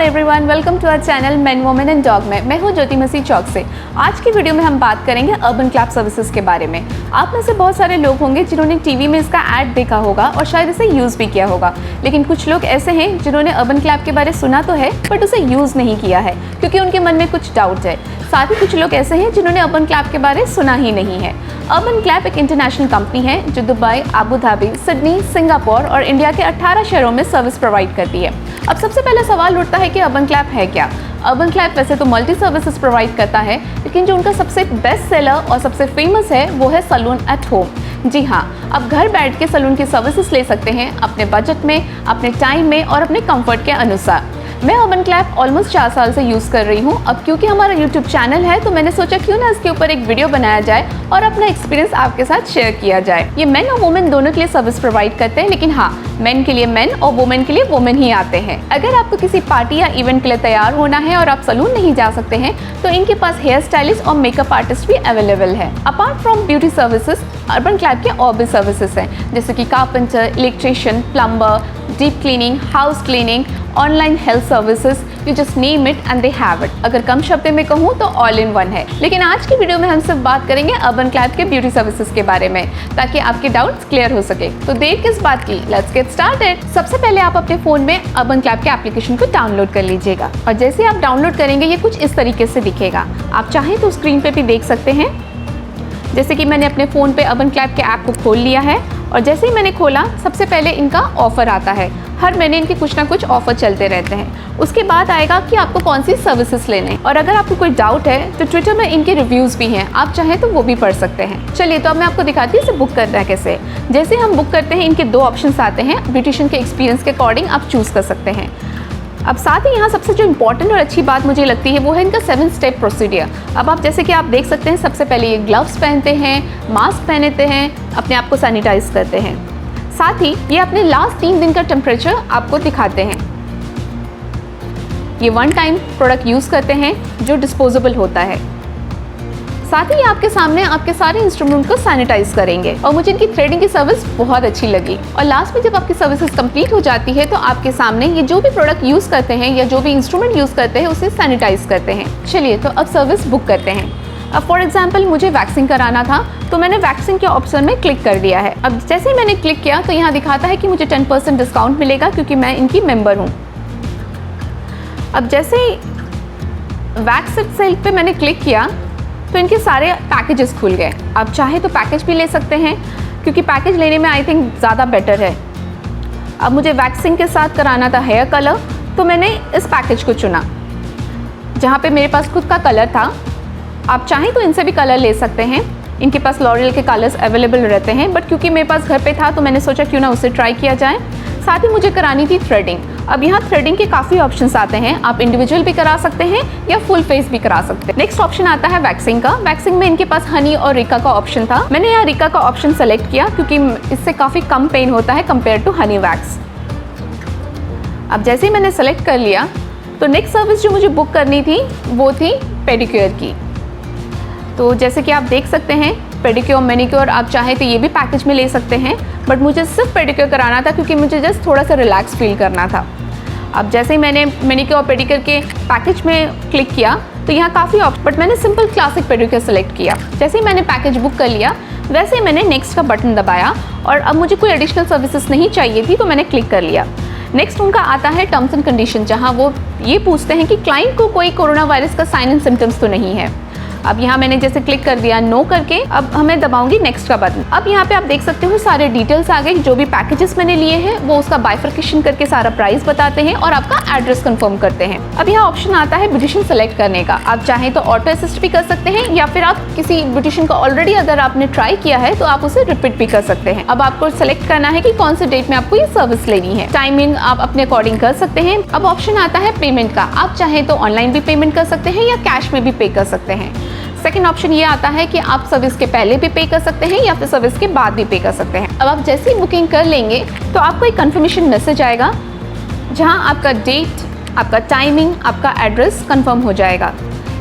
Everyone, welcome to our channel men women and dog में। मैं हूं ज्योति मसीह चौक से। आज की वीडियो में हम बात करेंगे अर्बन क्लैप सर्विसेज के बारे में। आप में से बहुत सारे लोग होंगे जिन्होंने टीवी में इसका ऐड देखा होगा और शायद इसे यूज़ भी किया होगा, लेकिन कुछ लोग ऐसे हैं जिन्होंने अर्बन क्लैप के बारे सुना तो है बट उसे यूज़ नहीं किया है क्योंकि उनके मन में कुछ डाउट है। साथ ही कुछ लोग ऐसे हैं जिन्होंने अर्बन क्लैप के बारे सुना ही नहीं है। अर्बन क्लैप एक इंटरनेशनल कंपनी है जो Dubai, Abu Dhabi, Sydney, Singapore और इंडिया के 18 शहरों में सर्विस प्रोवाइड करती है। अब सबसे पहले सवाल उठता है कि अर्बन क्लैप है क्या। अर्बन क्लैप वैसे तो मल्टी सर्विसेज प्रोवाइड करता है, लेकिन जो उनका सबसे बेस्ट सेलर और सबसे फेमस है वो है सैलून एट होम। जी हाँ, आप घर बैठ के सैलून की सर्विसेज ले सकते हैं अपने बजट में, अपने टाइम में और अपने कंफर्ट के अनुसार। मैं अर्बन क्लैप ऑलमोस्ट 4 साल से यूज़ कर रही हूँ। अब क्योंकि हमारा यूट्यूब चैनल है तो मैंने सोचा क्यों ना इसके ऊपर एक वीडियो बनाया जाए और अपना एक्सपीरियंस आपके साथ शेयर किया जाए। ये मेन और वुमेन दोनों के लिए सर्विस प्रोवाइड करते हैं, लेकिन हाँ, मेन के लिए मेन और वुमेन के लिए वुमेन ही आते हैं। अगर आपको किसी पार्टी या इवेंट के लिए तैयार होना है और आप सैलून नहीं जा सकते हैं तो इनके पास हेयर स्टाइलिस्ट और मेकअप आर्टिस्ट भी अवेलेबल है। Apart from beauty services, urban clap के और भी सर्विसेज हैं जैसे कि carpenter, electrician, plumber, deep cleaning, house cleaning, online health services, you just name it and they have it. अगर कम शब्द में कहूँ तो ऑल इन वन है। लेकिन आज की वीडियो में हम सिर्फ बात करेंगे अर्बन क्लैप के ब्यूटी सर्विसेज के बारे में, ताकि आपके डाउट्स क्लियर हो सके। तो देर किस बात की, लेट्स गेट स्टार्टेड। सबसे पहले आप अपने फ़ोन में अर्बन क्लैप के एप्लीकेशन को डाउनलोड कर लीजिएगा और जैसे आप डाउनलोड करेंगे ये कुछ इस तरीके से दिखेगा। आप चाहें तो स्क्रीन पर भी देख सकते हैं। जैसे कि मैंने अपने फ़ोन पे अर्बन क्लैप के ऐप को खोल लिया है और जैसे ही मैंने खोला, सबसे पहले इनका ऑफ़र आता है। हर महीने इनके कुछ ना कुछ ऑफ़र चलते रहते हैं। उसके बाद आएगा कि आपको कौन सी सर्विसेज लेने हैं, और अगर आपको कोई डाउट है तो ट्विटर में इनके रिव्यूज़ भी हैं, आप चाहें तो वो भी पढ़ सकते हैं। चलिए तो अब मैं आपको दिखाती हूँ इसे बुक करना है कैसे। जैसे हम बुक करते हैं, इनके 2 ऑप्शंस आते हैं। ब्यूटिशियन के एक्सपीरियंस के अकॉर्डिंग आप चूज़ कर सकते हैं। अब साथ ही यहाँ सबसे जो इम्पोर्टेंट और अच्छी बात मुझे लगती है वो है इनका 7 स्टेप प्रोसीडियर। अब आप जैसे कि आप देख सकते हैं, सबसे पहले ये ग्लव्स पहनते हैं, मास्क पहनते हैं, अपने आप को सैनिटाइज करते हैं। साथ ही ये अपने लास्ट 3 दिन का टेम्परेचर आपको दिखाते हैं। ये 1 टाइम प्रोडक्ट यूज़ करते हैं जो डिस्पोजेबल होता है। साथ ही आपके सामने आपके सारे इंस्ट्रूमेंट को सैनिटाइज करेंगे और मुझे इनकी थ्रेडिंग की सर्विस बहुत अच्छी लगी। और लास्ट में जब आपकी सर्विसेज कंप्लीट हो जाती है तो आपके सामने ये जो भी प्रोडक्ट यूज़ करते हैं या जो भी इंस्ट्रूमेंट यूज़ करते हैं उसे सैनिटाइज करते हैं। चलिए तो अब सर्विस बुक करते हैं। अब फॉर एग्जाम्पल मुझे वैक्सिंग कराना था तो मैंने वैक्सिंग के ऑप्शन में क्लिक कर दिया है। अब जैसे ही मैंने क्लिक किया तो यहाँ दिखाता है कि मुझे 10% डिस्काउंट मिलेगा क्योंकि मैं इनकी मेंबर हूँ। अब जैसे ही वैक्स सेल पे मैंने क्लिक किया तो इनके सारे पैकेजेस खुल गए। आप चाहे तो पैकेज भी ले सकते हैं क्योंकि पैकेज लेने में आई थिंक ज़्यादा बेटर है। अब मुझे वैक्सिंग के साथ कराना था हेयर कलर, तो मैंने इस पैकेज को चुना जहाँ पे मेरे पास खुद का कलर था। आप चाहें तो इनसे भी कलर ले सकते हैं, इनके पास लॉरियल के कलर्स अवेलेबल रहते हैं, बट क्योंकि मेरे पास घर पे था तो मैंने सोचा क्यों ना उसे ट्राई किया जाए। साथ ही मुझे करानी थी थ्रेडिंग। अब यहाँ थ्रेडिंग के काफ़ी ऑप्शंस आते हैं, आप इंडिविजुअल भी करा सकते हैं या फुल फेस भी करा सकते हैं। नेक्स्ट ऑप्शन आता है वैक्सिंग का। वैक्सिंग में इनके पास हनी और रिका का ऑप्शन था। मैंने यहाँ रिका का ऑप्शन सेलेक्ट किया क्योंकि इससे काफ़ी कम पेन होता है कंपेयर टू हनी वैक्स। अब जैसे ही मैंने सेलेक्ट कर लिया तो नेक्स्ट सर्विस जो मुझे बुक करनी थी वो थी पेडिक्योर की। तो जैसे कि आप देख सकते हैं, पेडिक्योर, मैनिक्योर आप चाहें तो ये भी पैकेज में ले सकते हैं, बट मुझे सिर्फ पेडिक्योर कराना था क्योंकि मुझे जस्ट थोड़ा सा रिलैक्स फील करना था। अब जैसे ही मैंने मैनिक्योर और पेडिक्योर के पैकेज में क्लिक किया तो यहाँ काफ़ी ऑप्शन, बट मैंने सिंपल क्लासिक पेडिक्योर सेलेक्ट किया। जैसे ही मैंने पैकेज बुक कर लिया वैसे ही मैंने नेक्स्ट का बटन दबाया और अब मुझे कोई एडिशनल सर्विसेज नहीं चाहिए थी तो मैंने क्लिक कर लिया। नेक्स्ट उनका आता है टर्म्स एंड कंडीशन, जहाँ वो ये पूछते हैं कि क्लाइंट को कोई कोरोना वायरस का साइन एंड सिम्टम्स तो नहीं है। अब यहाँ मैंने जैसे क्लिक कर दिया नो करके, अब हमें दबाऊंगी नेक्स्ट का बटन। अब यहाँ पे आप देख सकते हो सारे डिटेल्स आ गए। जो भी पैकेजेस मैंने लिए हैं वो उसका बाइफर्केशन करके सारा प्राइस बताते हैं और आपका एड्रेस कंफर्म करते हैं। अब यहाँ ऑप्शन आता है ब्यूटिशियन सेलेक्ट करने का। आप चाहें तो ऑटो असिस्ट भी कर सकते हैं या फिर आप किसी ब्यूटिशियन को ऑलरेडी अगर आपने ट्राई किया है तो आप उसे रिपीट भी कर सकते हैं। अब आपको सेलेक्ट करना है कि कौन से डेट में आपको ये सर्विस लेनी है। टाइमिंग आप अपने अकॉर्डिंग कर सकते हैं। अब ऑप्शन आता है पेमेंट का। आप चाहें तो ऑनलाइन भी पेमेंट कर सकते हैं या कैश में भी पे कर सकते हैं। सेकेंड ऑप्शन ये आता है कि आप सर्विस के पहले भी पे कर सकते हैं या फिर सर्विस के बाद भी पे कर सकते हैं। अब आप जैसे ही बुकिंग कर लेंगे तो आपको एक कंफर्मेशन मैसेज आएगा जहां आपका डेट, आपका टाइमिंग, आपका एड्रेस कंफर्म हो जाएगा।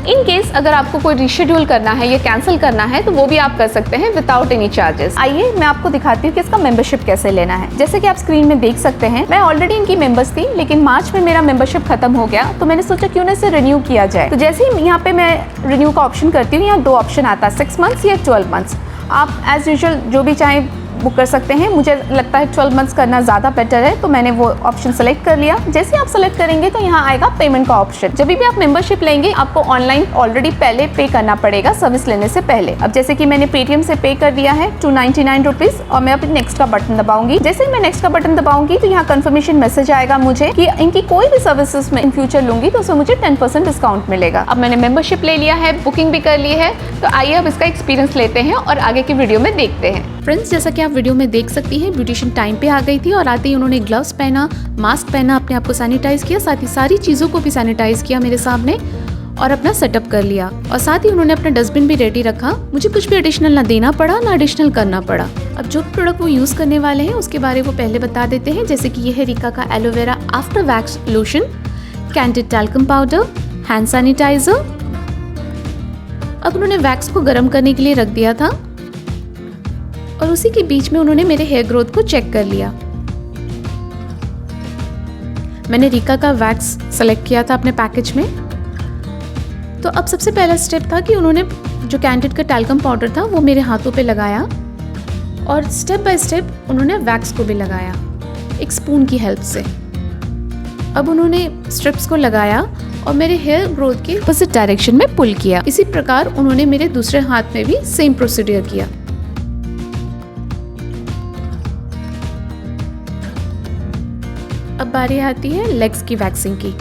इन केस अगर आपको कोई रिशेड्यूल करना है या कैंसिल करना है तो वो भी आप कर सकते हैं विदाउट एनी चार्जेस। आइए मैं आपको दिखाती हूँ कि इसका मेंबरशिप कैसे लेना है। जैसे कि आप स्क्रीन में देख सकते हैं, मैं ऑलरेडी इनकी मेंबर्स थी, लेकिन मार्च में मेरा मेंबरशिप खत्म हो गया, तो मैंने सोचा क्यों ना इसे रिन्यू किया जाए। तो जैसे ही यहाँ पे मैं रिन्यू का ऑप्शन करती हूँ, यहाँ 2 ऑप्शन आता है, 6 मंथ्स या 12 मंथ्स। आप एज यूजुअल जो भी चाहें बुक कर सकते हैं। मुझे लगता है 12 मंथ्स करना ज़्यादा बेटर है, तो मैंने वो ऑप्शन सेलेक्ट कर लिया। जैसे आप सेलेक्ट करेंगे तो यहाँ आएगा पेमेंट का ऑप्शन। जब भी आप मेंबरशिप लेंगे आपको ऑनलाइन ऑलरेडी पहले पे करना पड़ेगा सर्विस लेने से पहले। अब जैसे कि मैंने पेटीएम से पे कर दिया है 299 रुपीज़, और मैं अभी नेक्स्ट का बटन दबाऊंगी। जैसे ही मैं नेक्स्ट का बटन दबाऊंगी तो यहाँ कंफर्मेशन मैसेज आएगा मुझे कि इनकी कोई भी सर्विसेज में इन फ्यूचर लूंगी तो उसमें मुझे 10% डिस्काउंट मिलेगा। अब मैंने मेंबरशिप ले लिया है, बुकिंग भी कर ली है, तो आइए अब इसका एक्सपीरियंस लेते हैं और आगे की वीडियो में देखते हैं। फ्रेंड्स, जैसा कि आप वीडियो में देख सकती हैं, ब्यूटिशियन टाइम पे आ गई थी और आते ही उन्होंने ग्लव्स पहना, मास्क पहना, अपने आप को सैनिटाइज किया, साथ ही सारी चीज़ों को भी सैनिटाइज किया मेरे सामने और अपना सेटअप कर लिया। और साथ ही उन्होंने अपना डस्टबिन भी रेडी रखा। मुझे कुछ भी एडिशनल ना देना पड़ा ना एडिशनल करना पड़ा। अब जो प्रोडक्ट वो यूज़ करने वाले हैं उसके बारे में वो पहले बता देते हैं। जैसे कि ये है रिका का aloe vera after wax lotion, Candid talcum powder, hand sanitizer. अब उन्होंने वैक्स को गर्म करने के लिए रख दिया था और उसी के बीच में उन्होंने मेरे हेयर ग्रोथ को चेक कर लिया। मैंने रिका का वैक्स सेलेक्ट किया था अपने पैकेज में। तो अब सबसे पहला स्टेप था कि उन्होंने जो कैंडिड का टैल्कम पाउडर था वो मेरे हाथों पे लगाया और स्टेप बाय स्टेप उन्होंने वैक्स को भी लगाया एक स्पून की हेल्प से। अब उन्होंने स्ट्रिप्स को लगाया और मेरे हेयर ग्रोथ के अपोजिट डायरेक्शन में पुल किया। इसी प्रकार उन्होंने मेरे दूसरे हाथ में भी सेम प्रोसीजर किया। अब बारी आती है लेग्स की वैक्सिंग की।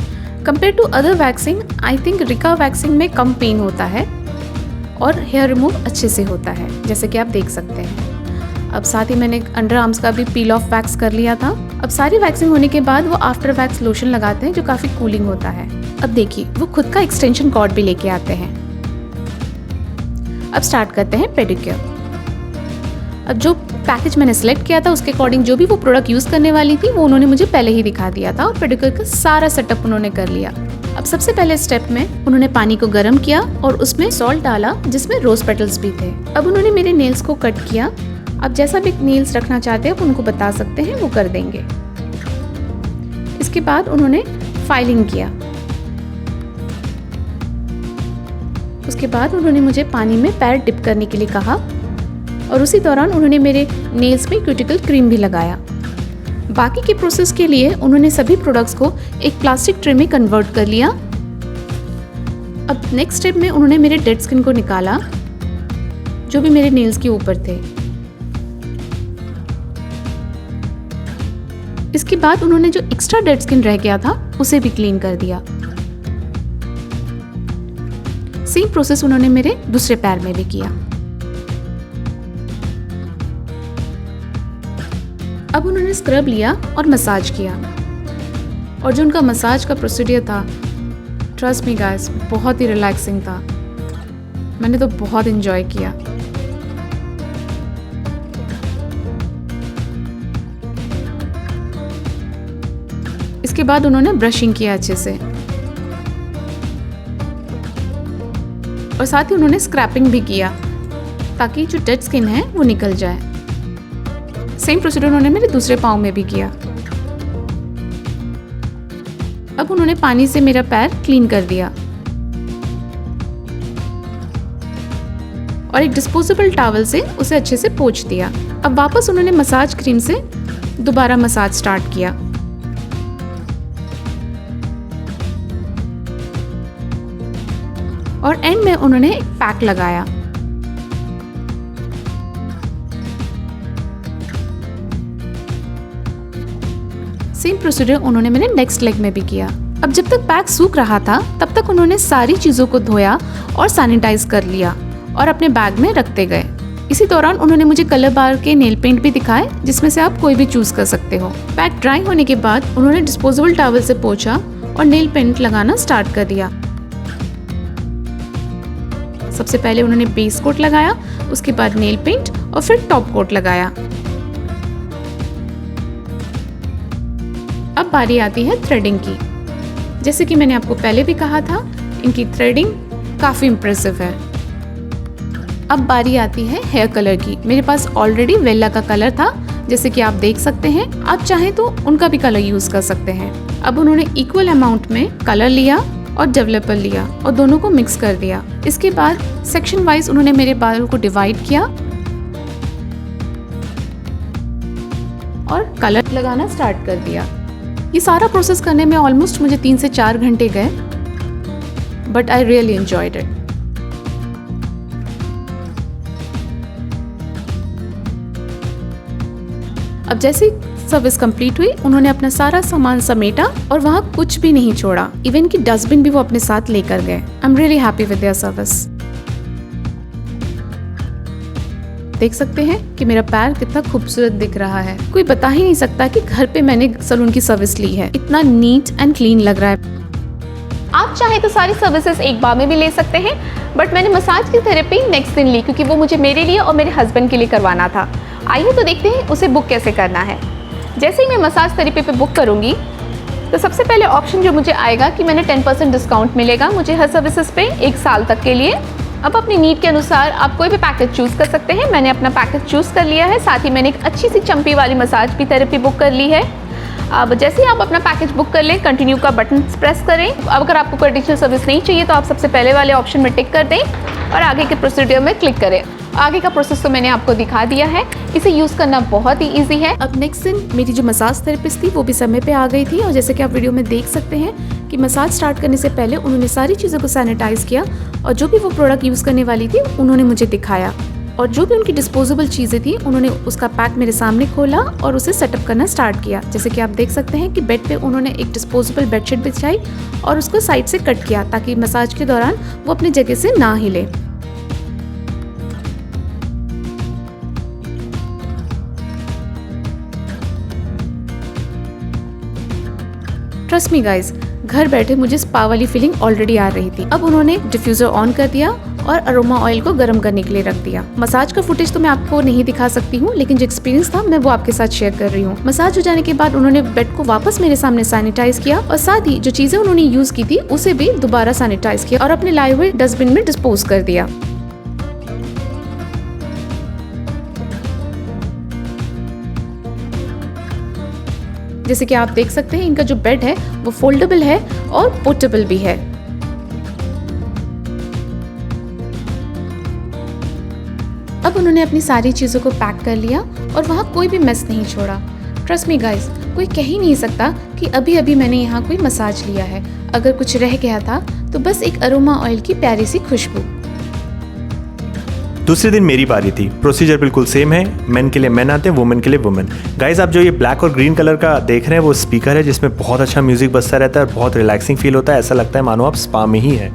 Compare to other waxing, I think Rica waxing में कम पेन होता है और हेयर रिमूव अच्छे से होता है, जैसे कि आप देख सकते हैं। अब साथ ही मैंने अंडर आर्म्स का भी पील ऑफ वैक्स कर लिया था। अब सारी वैक्सिंग होने के बाद वो आफ्टर वैक्स लोशन लगाते हैं जो काफ़ी कूलिंग होता है। अब देखिए वो खुद का एक्सटेंशन कॉर्ड भी लेके आते हैं। अब स्टार्ट करते हैं पेडिक्योर। अब जो पैकेज मैंने सेलेक्ट किया था उसके अकॉर्डिंग जो भी वो प्रोडक्ट यूज़ करने वाली थी वो उन्होंने मुझे पहले ही दिखा दिया था और पेडिक्योर का सारा सेटअप उन्होंने कर लिया। अब सबसे पहले स्टेप में उन्होंने पानी को गर्म किया और उसमें सॉल्ट डाला जिसमें रोज पेटल्स भी थे। अब उन्होंने मेरे नेल्स को कट किया। अब जैसा भी नेल्स रखना चाहते हैं उनको बता सकते हैं, वो कर देंगे। इसके बाद उन्होंने फाइलिंग किया। उसके बाद उन्होंने मुझे पानी में पैर डिप करने के लिए कहा और उसी दौरान उन्होंने मेरे नेल्स में क्यूटिकल क्रीम भी लगाया। बाकी के प्रोसेस के लिए उन्होंने सभी प्रोडक्ट्स को एक प्लास्टिक ट्रे में कन्वर्ट कर लिया। अब नेक्स्ट स्टेप में उन्होंने मेरे डेड स्किन को निकाला जो भी मेरे नेल्स के ऊपर थे। इसके बाद उन्होंने जो एक्स्ट्रा डेड स्किन रह गया था उसे भी क्लीन कर दिया। सेम प्रोसेस उन्होंने मेरे दूसरे पैर में भी किया। अब उन्होंने स्क्रब लिया और मसाज किया और जो उनका मसाज का प्रोसीजर था, ट्रस्ट मी गाइस, बहुत ही रिलैक्सिंग था। मैंने तो बहुत एंजॉय किया। इसके बाद उन्होंने ब्रशिंग किया अच्छे से और साथ ही उन्होंने स्क्रैपिंग भी किया ताकि जो डेड स्किन है वो निकल जाए। सेम प्रोसीजर उन्होंने मेरे दूसरे पाँव में भी किया। अब उन्होंने पानी से मेरा पैर क्लीन कर दिया और एक डिस्पोजेबल टॉवल से उसे अच्छे से पोंछ दिया। अब वापस उन्होंने मसाज क्रीम से दोबारा मसाज स्टार्ट किया। और एंड में उन्होंने एक पैक लगाया। सेम प्रोसीजर उन्होंने मेरे नेक्स्ट लेग में भी किया। अब जब तक पैक सूख रहा था तब तक उन्होंने सारी चीज़ों को धोया और सैनिटाइज कर लिया और अपने बैग में रखते गए। इसी दौरान उन्होंने मुझे कलर बार के नेल पेंट भी दिखाए जिसमें से आप कोई भी चूज कर सकते हो। पैक ड्राई होने के बाद उन्होंने डिस्पोजेबल टॉवल से पोंछा और नेल पेंट लगाना स्टार्ट कर दिया। सबसे पहले उन्होंने बेस कोट लगाया, उसके बाद नेल पेंट और फिर टॉप कोट लगाया। अब बारी आती है थ्रेडिंग की। जैसे कि मैंने आपको पहले भी कहा था, इनकी थ्रेडिंग काफ़ी इम्प्रेसिव है। अब बारी आती है हेयर कलर की। मेरे पास ऑलरेडी वेला का कलर था, जैसे कि आप देख सकते हैं। आप चाहें तो उनका भी कलर यूज़ कर सकते हैं। अब उन्होंने इक्वल अमाउंट में कलर लिया और डेवलपर लिया और दोनों को मिक्स कर दिया। इसके बाद सेक्शन वाइज उन्होंने मेरे बालों को डिवाइड किया और कलर लगाना स्टार्ट कर दिया। ये सारा प्रोसेस करने में ऑलमोस्ट मुझे 3 से 4 घंटे गए, but I really enjoyed it. अब जैसे सर्विस कंप्लीट हुई, उन्होंने अपना सारा सामान समेटा और वहाँ कुछ भी नहीं छोड़ा। इवन की डस्टबिन भी वो अपने साथ लेकर गए। I am really happy with their service. देख सकते हैं कि मेरा पैर कितना खूबसूरत दिख रहा है। कोई बता ही नहीं सकता कि घर पे मैंने सैलून की सर्विस ली है। इतना नीट एंड क्लीन लग रहा है। आप चाहे तो सारी सर्विसेज एक बार में भी ले सकते हैं, बट मैंने मसाज की थेरेपी नेक्स्ट दिन ली क्योंकि वो मुझे मेरे लिए और मेरे हस्बैंड के लिए करवाना था। आइए तो देखते हैं उसे बुक कैसे करना है। जैसे ही मैं मसाज थेरेपी पे बुक करूंगी तो सबसे पहले ऑप्शन जो मुझे आएगा कि मैंने 10% डिस्काउंट मिलेगा मुझे हर सर्विसेज पे 1 साल तक के लिए। अब अपनी नीड के अनुसार आप कोई भी पैकेज चूज़ कर सकते हैं। मैंने अपना पैकेज चूज़ कर लिया है। साथ ही मैंने एक अच्छी सी चंपी वाली मसाज की थेरेपी बुक कर ली है। अब जैसे ही आप अपना पैकेज बुक कर लें, कंटिन्यू का बटन प्रेस करें। अब अगर आपको कोई एडिशनल सर्विस नहीं चाहिए तो आप सबसे पहले वाले ऑप्शन में टिक कर दें और आगे के प्रोसीजर में क्लिक करें। आगे का प्रोसेस तो मैंने आपको दिखा दिया है। इसे यूज़ करना बहुत ही ईजी है। अब नेक्स्ट दिन मेरी जो मसाज थेरेपिस्ट थी वो भी समय पे आ गई थी और जैसे कि आप वीडियो में देख सकते हैं कि मसाज स्टार्ट करने से पहले उन्होंने सारी चीज़ों को सैनिटाइज किया और जो भी वो प्रोडक्ट यूज़ करने वाली थी उन्होंने मुझे दिखाया और जो भी उनकी डिस्पोजेबल चीज़ें थी उन्होंने उसका पैक मेरे सामने खोला और उसे सेटअप करना स्टार्ट किया। जैसे कि आप देख सकते हैं कि बेड पे उन्होंने एक डिस्पोजेबल बेडशीट बिछाई और उसको साइड से कट किया ताकि मसाज के दौरान वो अपनी जगह से ना हिले। ट्रस्ट मी गाइज, घर बैठे मुझे स्पा वाली फीलिंग ऑलरेडी आ रही थी। अब उन्होंने डिफ्यूजर ऑन कर दिया और अरोमा ऑयल को गर्म करने के लिए रख दिया। मसाज का फुटेज तो मैं आपको नहीं दिखा सकती हूँ, लेकिन जो एक्सपीरियंस था मैं वो आपके साथ शेयर कर रही हूँ। मसाज हो जाने के बाद उन्होंने बेड को वापस मेरे सामने सैनिटाइज किया और साथ ही जो चीजें उन्होंने यूज की थी उसे भी दोबारा सैनिटाइज किया और अपने लाए हुए डस्टबिन में डिस्पोज कर दिया। जैसे कि आप देख सकते हैं इनका जो बेड है वो फोल्डेबल है और पोर्टेबल भी है। अब उन्होंने अपनी सारी चीज़ों को पैक कर लिया और वहाँ कोई भी मेस नहीं छोड़ा। ट्रस्ट मी गाइस, कोई कह ही नहीं सकता कि अभी अभी मैंने यहाँ कोई मसाज लिया है। अगर कुछ रह गया था तो बस एक अरोमा ऑयल की प्यारी सी खुशबू। दूसरे दिन मेरी बारी थी। प्रोसीजर बिल्कुल सेम है। मेन के लिए मेन आते हैं, वुमेन के लिए वुमेन। गाइज, आप जो ये ब्लैक और ग्रीन कलर का देख रहे हैं वो स्पीकर है जिसमें बहुत अच्छा म्यूजिक बजता रहता है और बहुत रिलैक्सिंग फील होता है। ऐसा लगता है मानो आप स्पा में ही हैं।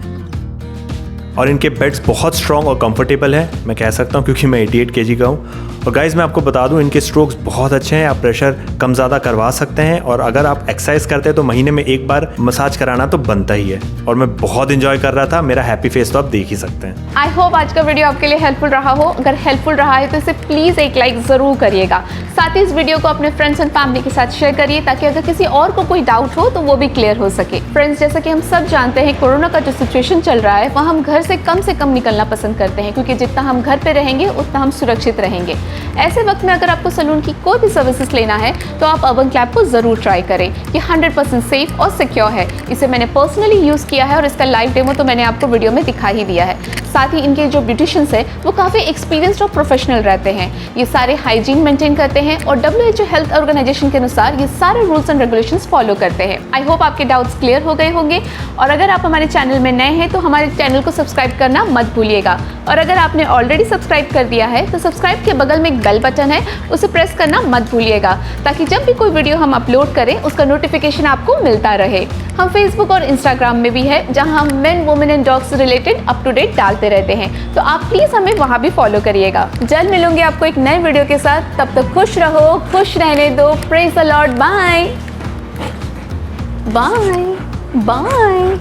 और इनके बेड्स बहुत स्ट्रॉन्ग और कंफर्टेबल है, मैं कह सकता हूँ, क्योंकि मैं 88 kg का हूँ। और गाइज मैं आपको बता दूँ इनके स्ट्रोक्स बहुत अच्छे हैं। आप प्रेशर कम ज़्यादा करवा सकते हैं और अगर आप एक्सरसाइज करते हैं तो महीने में एक बार मसाज कराना तो बनता ही है। और मैं बहुत इंजॉय कर रहा था। मेरा हैप्पी फेस तो आप देख ही सकते हैं। आई होप आज का वीडियो आपके लिए हेल्पफुल रहा हो। अगर हेल्पफुल रहा है तो इसे प्लीज़ एक लाइक ज़रूर करिएगा। साथ ही इस वीडियो को अपने फ्रेंड्स एंड फैमिली के साथ शेयर करिए ताकि अगर किसी और को कोई डाउट हो तो वो भी क्लियर हो सके। फ्रेंड्स, जैसा कि हम सब जानते हैं कोरोना का जो सिचुएशन चल रहा है वहाँ हम घर से कम निकलना पसंद करते हैं क्योंकि जितना हम घर पे रहेंगे उतना हम सुरक्षित रहेंगे। ऐसे वक्त में अगर आपको सैलून की कोई भी सर्विसेज लेना है तो आप अर्बन क्लैप को ज़रूर ट्राई करें। ये 100% सेफ और सिक्योर है। इसे मैंने पर्सनली यूज़ किया है और इसका लाइव डेमो तो मैंने आपको वीडियो में दिखा ही दिया है। साथ ही इनके जो ब्यूटिशियंस हैं वो काफ़ी एक्सपीरियंस्ड और प्रोफेशनल रहते हैं। ये सारे हाइजीन मेंटेन करते हैं और WHO हेल्थ ऑर्गेनाइजेशन के अनुसार ये सारे रूल्स एंड रेगुलेशंस फॉलो करते हैं। आई होप आपके डाउट्स क्लियर हो गए होंगे और अगर आप हमारे चैनल में नए हैं तो हमारे चैनल को सब्सक्राइब करना मत भूलिएगा। और अगर आपने ऑलरेडी सब्सक्राइब कर दिया है तो सब्सक्राइब के बगल में एक बेल बटन है, उसे प्रेस करना मत भूलिएगा ताकि जब भी कोई वीडियो हम अपलोड करें उसका नोटिफिकेशन आपको मिलता रहे। हम फेसबुक और इंस्टाग्राम में भी है जहां हम मेन, वुमेन एंड डॉग्स से रिलेटेड अप टू डेट डालते रहते हैं, तो आप प्लीज़ हमें वहां भी फॉलो करिएगा। जल्द मिलूंगे आपको एक नए वीडियो के साथ। तब तक खुश रहो, खुश रहने दो। Praise the lord. Bye bye bye.